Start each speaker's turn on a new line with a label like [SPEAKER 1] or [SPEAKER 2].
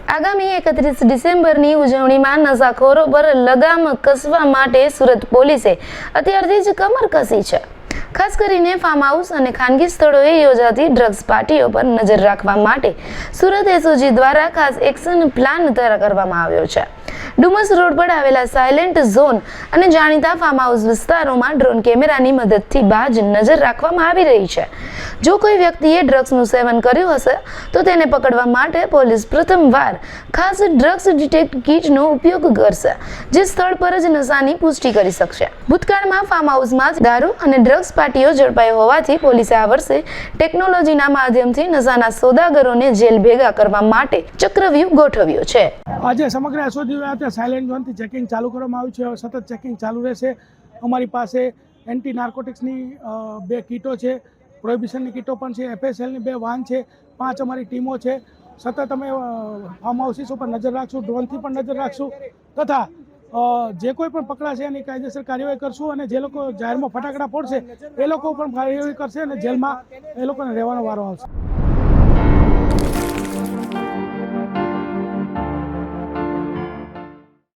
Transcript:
[SPEAKER 1] આગામી 31 ડિસેમ્બરની ઉજવણીમાં નશાખોરો પર લગામ કસવા માટે સુરત પોલીસે અત્યારથી જ કમર કસી છે। ખાસ કરીને ફાર્મ હાઉસ અને ખાનગી સ્થળોએ યોજાતી ડ્રગ્સ પાર્ટીઓ પર નજર રાખવા માટે સુરત એસઓજી દ્વારા ખાસ એક્શન પ્લાન તૈયાર કરવામાં આવ્યો છે। ડુમસ રોડ પર આવેલા સાયલેન્ટ ઝોન અને જાણીતા ફાર્મ હાઉસ વિસ્તારોમાં ડ્રોન કેમેરાની મદદથી બાજ નજર રાખવામાં આવી રહી છે। જો કોઈ વ્યક્તિએ ડ્રગ્સનું સેવન કર્યું હશે તો તેને પકડવા માટે પોલીસ પ્રથમવાર ખાસ ડ્રગ્સ ડિટેક્ટ કિટનો ઉપયોગ કરશે, જે સ્થળ પર જ નશાની પુષ્ટિ કરી શકશે। ભૂતકાળમાં ફાર્મ હાઉસમાં દારૂ અને ડ્રગ્સ પાર્ટીઓ ઝડપાઈ હોવાથી પોલીસે આ વર્ષે ટેકનોલોજીના માધ્યમથી નશાના સોદાગરોને જેલ ભેગા કરવા માટે ચક્રવ્યૂહ ગોઠવ્યો છે।
[SPEAKER 2] આજે સમગ્ર એસઓજી ખાતે સાયલેન્ટ ઝોનથી ચેકિંગ ચાલુ કરવામાં આવ્યું છે। સતત ચેકિંગ ચાલુ રહેશે। અમારી પાસે એન્ટી નાર્કોટિક્સની 2 કીટો છે, પ્રોહિબિશનની કીટો પણ છે, FSLની 2 વાન છે, 5 અમારી ટીમો છે। સતત અમે ફાર્મ હાઉસીસ ઉપર નજર રાખશું, ડ્રોનથી પણ નજર રાખશું તથા જે કોઈ પણ પકડાશે એની કાયદેસર કાર્યવાહી કરશું અને જે લોકો જાહેરમાં ફટાકડા ફોડશે એ લોકો પણ કાર્યવાહી કરશે અને જેલમાં એ લોકોને રહેવાનો વારો આવશે।